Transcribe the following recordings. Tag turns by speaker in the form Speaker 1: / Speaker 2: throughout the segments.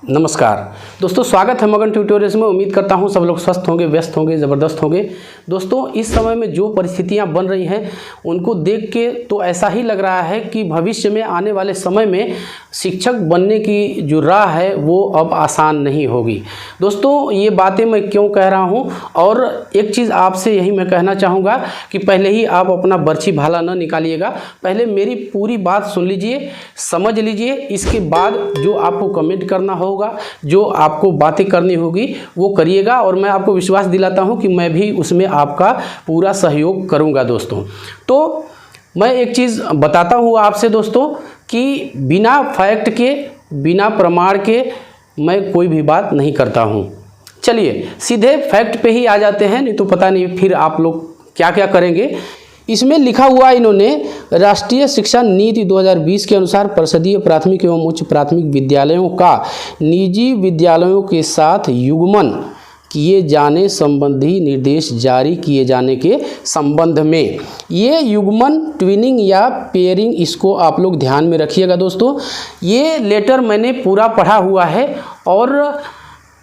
Speaker 1: नमस्कार दोस्तों, स्वागत है मगन ट्यूटोरियल्स में। उम्मीद करता हूं सब लोग स्वस्थ होंगे, व्यस्त होंगे, ज़बरदस्त होंगे। दोस्तों, इस समय में जो परिस्थितियां बन रही हैं उनको देख के तो ऐसा ही लग रहा है कि भविष्य में आने वाले समय में शिक्षक बनने की जो राह है वो अब आसान नहीं होगी। दोस्तों, ये बातें मैं क्यों कह रहा हूं, और एक चीज़ आपसे यही मैं कहना चाहूँगा कि पहले ही आप अपना बर्छी भाला न निकालिएगा। पहले मेरी पूरी बात सुन लीजिए, समझ लीजिए, इसके बाद जो आपको कमेंट करना होगा, जो आपको बातें करनी होगी वो करिएगा, और मैं आपको विश्वास दिलाता हूं कि मैं भी उसमें आपका पूरा सहयोग करूंगा। दोस्तों, तो मैं एक चीज़ बताता हूं आपसे दोस्तों कि बिना फैक्ट के, बिना प्रमाण के मैं कोई भी बात नहीं करता हूं। चलिए सीधे फैक्ट पे ही आ जाते हैं, नहीं तो पता नहीं फिर आप लोग क्या क्या करेंगे। इसमें लिखा हुआ इन्होंने, राष्ट्रीय शिक्षा नीति 2020 के अनुसार परिषदीय प्राथमिक एवं उच्च प्राथमिक विद्यालयों का निजी विद्यालयों के साथ युग्मन किए जाने संबंधी निर्देश जारी किए जाने के संबंध में। ये युग्मन, ट्विनिंग या पेयरिंग, इसको आप लोग ध्यान में रखिएगा दोस्तों। ये लेटर मैंने पूरा पढ़ा हुआ है, और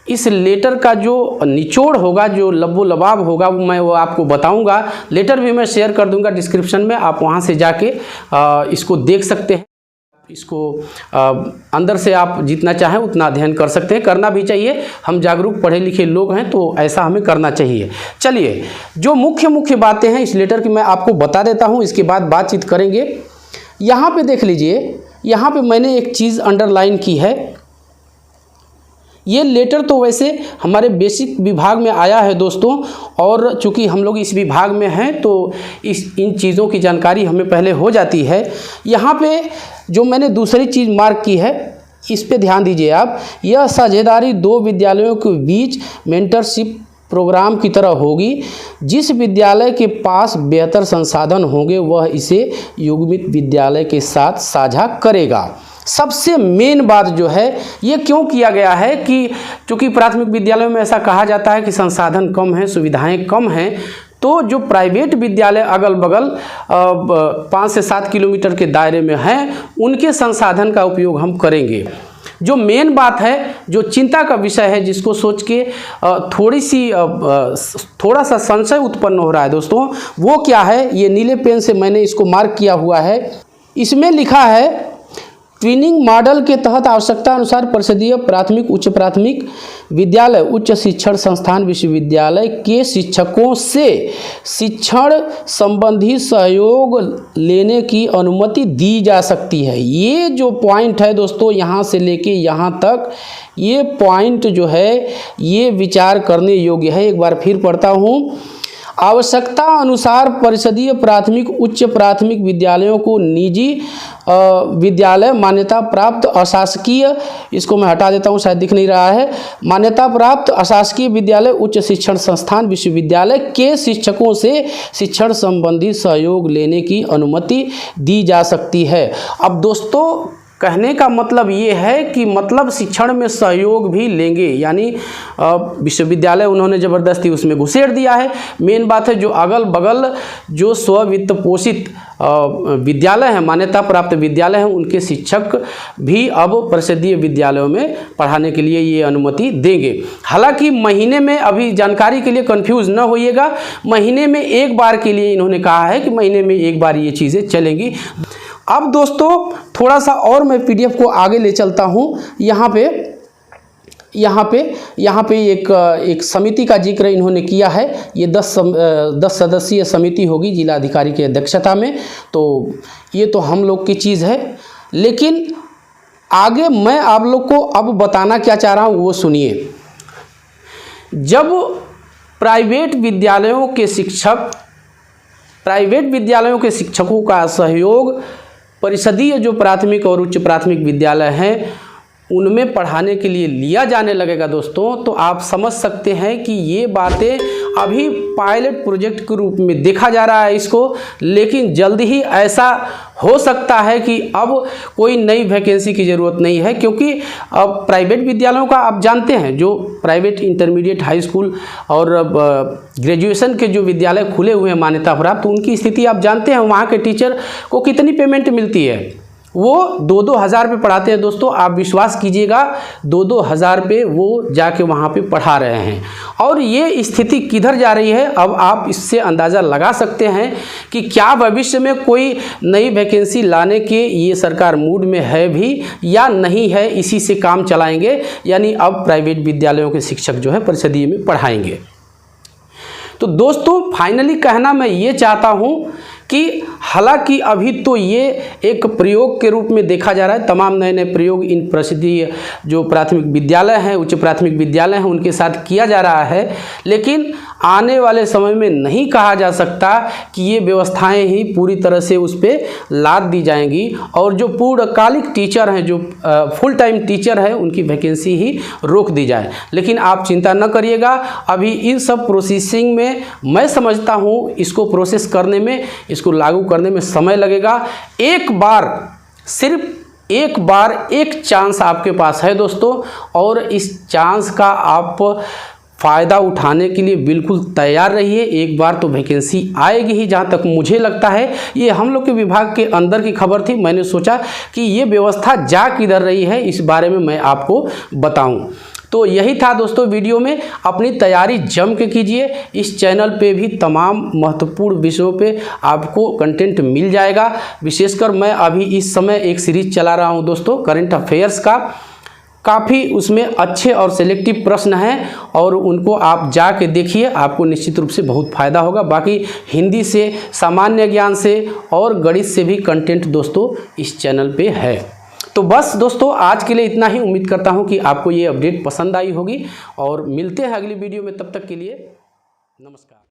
Speaker 1: इस लेटर का जो निचोड़ होगा, जो लबो लबाब होगा, मैं वो आपको बताऊंगा। लेटर भी मैं शेयर कर दूंगा डिस्क्रिप्शन में, आप वहां से जाके इसको देख सकते हैं। इसको अंदर से आप जितना चाहें उतना अध्ययन कर सकते हैं, करना भी चाहिए। हम जागरूक पढ़े लिखे लोग हैं तो ऐसा हमें करना चाहिए। चलिए, जो मुख्य बातें हैं इस लेटर की मैं आपको बता देता हूँ, इसके बाद बातचीत करेंगे। यहाँ पे देख लीजिए, यहाँ पे मैंने एक चीज़ अंडरलाइन की है। ये लेटर तो वैसे हमारे बेसिक विभाग में आया है दोस्तों, और चूंकि हम लोग इस विभाग में हैं तो इन चीज़ों की जानकारी हमें पहले हो जाती है। यहाँ पे जो मैंने दूसरी चीज़ मार्क की है, इस पे ध्यान दीजिए आप। यह साझेदारी दो विद्यालयों के बीच मेंटरशिप प्रोग्राम की तरह होगी। जिस विद्यालय के पास बेहतर संसाधन होंगे वह इसे युग्मित विद्यालय के साथ साझा करेगा। सबसे मेन बात जो है, ये क्यों किया गया है कि चूँकि प्राथमिक विद्यालयों में ऐसा कहा जाता है कि संसाधन कम हैं, सुविधाएं कम हैं, तो जो प्राइवेट विद्यालय अगल बगल 5 से 7 किलोमीटर के दायरे में हैं, उनके संसाधन का उपयोग हम करेंगे। जो मेन बात है, जो चिंता का विषय है, जिसको सोच के थोड़ा सा संशय उत्पन्न हो रहा है दोस्तों, वो क्या है, ये नीले पेन से मैंने इसको मार्क किया हुआ है। इसमें लिखा है, ट्विनिंग मॉडल के तहत आवश्यकता अनुसार परिषदीय प्राथमिक, उच्च प्राथमिक विद्यालय, उच्च शिक्षण संस्थान, विश्वविद्यालय के शिक्षकों से शिक्षण संबंधी सहयोग लेने की अनुमति दी जा सकती है। ये जो पॉइंट है दोस्तों, यहाँ से लेके यहाँ तक, ये पॉइंट जो है ये विचार करने योग्य है। एक बार फिर पढ़ता हूँ। आवश्यकता अनुसार परिषदीय प्राथमिक, उच्च प्राथमिक विद्यालयों को निजी विद्यालय, मान्यता प्राप्त अशासकीय, इसको मैं हटा देता हूँ, शायद दिख नहीं रहा है, मान्यता प्राप्त अशासकीय विद्यालय, उच्च शिक्षण संस्थान, विश्वविद्यालय के शिक्षकों से शिक्षण संबंधी सहयोग लेने की अनुमति दी जा सकती है। अब दोस्तों, कहने का मतलब ये है कि मतलब शिक्षण में सहयोग भी लेंगे, यानी विश्वविद्यालय उन्होंने ज़बरदस्ती उसमें घुसेड़ दिया है। मेन बात है, जो अगल बगल जो स्व-वित्त पोषित विद्यालय हैं, मान्यता प्राप्त विद्यालय हैं, उनके शिक्षक भी अब परिषदीय विद्यालयों में पढ़ाने के लिए ये अनुमति देंगे। हालांकि महीने में, अभी जानकारी के लिए कंफ्यूज न होइएगा, महीने में एक बार के लिए इन्होंने कहा है कि महीने में एक बार ये चीज़ें चलेंगी। अब दोस्तों, थोड़ा सा और मैं पीडीएफ को आगे ले चलता हूँ। यहाँ पे एक समिति का जिक्र इन्होंने किया है। ये 10 सदस्यीय समिति होगी जिलाधिकारी की अध्यक्षता में। तो ये तो हम लोग की चीज़ है, लेकिन आगे मैं आप लोग को अब बताना क्या चाह रहा हूँ वो सुनिए। जब प्राइवेट विद्यालयों के शिक्षकों का सहयोग परिषदीय जो प्राथमिक और उच्च प्राथमिक विद्यालय हैं उनमें पढ़ाने के लिए लिया जाने लगेगा दोस्तों, तो आप समझ सकते हैं कि ये बातें अभी पायलट प्रोजेक्ट के रूप में देखा जा रहा है इसको, लेकिन जल्द ही ऐसा हो सकता है कि अब कोई नई वैकेंसी की ज़रूरत नहीं है, क्योंकि अब प्राइवेट विद्यालयों का आप जानते हैं, जो प्राइवेट इंटरमीडिएट, हाई स्कूल और ग्रेजुएशन के जो विद्यालय खुले हुए हैं मान्यता प्राप्त, तो उनकी स्थिति आप जानते हैं, वहाँ के टीचर को कितनी पेमेंट मिलती है। वो 2-2 हज़ार रुपये पढ़ाते हैं दोस्तों। आप विश्वास कीजिएगा 2-2 हज़ार रुपये वो जाके वहाँ पे पढ़ा रहे हैं। और ये स्थिति किधर जा रही है, अब आप इससे अंदाज़ा लगा सकते हैं कि क्या भविष्य में कोई नई वैकेंसी लाने के ये सरकार मूड में है भी या नहीं है, इसी से काम चलाएंगे, यानी अब प्राइवेट विद्यालयों के शिक्षक जो है परिषदीय में पढ़ाएंगे। तो दोस्तों फाइनली कहना मैं ये चाहता हूँ कि हालांकि अभी तो ये एक प्रयोग के रूप में देखा जा रहा है, तमाम नए नए प्रयोग इन परिषदीय जो प्राथमिक विद्यालय हैं, उच्च प्राथमिक विद्यालय हैं, उनके साथ किया जा रहा है, लेकिन आने वाले समय में नहीं कहा जा सकता कि ये व्यवस्थाएं ही पूरी तरह से उस पर लाद दी जाएंगी और जो पूर्णकालिक टीचर हैं, जो फुल टाइम टीचर है, उनकी वैकेंसी ही रोक दी जाए। लेकिन आप चिंता न करिएगा, अभी इन सब प्रोसेसिंग में मैं समझता हूँ इसको प्रोसेस करने में, इसको लागू करने में समय लगेगा। एक बार, सिर्फ एक बार एक चांस आपके पास है दोस्तों, और इस चांस का आप फ़ायदा उठाने के लिए बिल्कुल तैयार रहिए। एक बार तो वैकेंसी आएगी ही, जहाँ तक मुझे लगता है। ये हम लोग के विभाग के अंदर की खबर थी, मैंने सोचा कि ये व्यवस्था जा किधर रही है, इस बारे में मैं आपको बताऊं। तो यही था दोस्तों वीडियो में। अपनी तैयारी जम के कीजिए। इस चैनल पे भी तमाम महत्वपूर्ण विषयों पे आपको कंटेंट मिल जाएगा। विशेषकर मैं अभी इस समय एक सीरीज चला रहा हूं दोस्तों करंट अफेयर्स का। काफ़ी उसमें अच्छे और सेलेक्टिव प्रश्न हैं और उनको आप जाके देखिए, आपको निश्चित रूप से बहुत फ़ायदा होगा। बाकी हिंदी से, सामान्य ज्ञान से और गणित से भी कंटेंट दोस्तों इस चैनल पे है। तो बस दोस्तों आज के लिए इतना ही। उम्मीद करता हूँ कि आपको ये अपडेट पसंद आई होगी और मिलते हैं अगली वीडियो में। तब तक के लिए नमस्कार।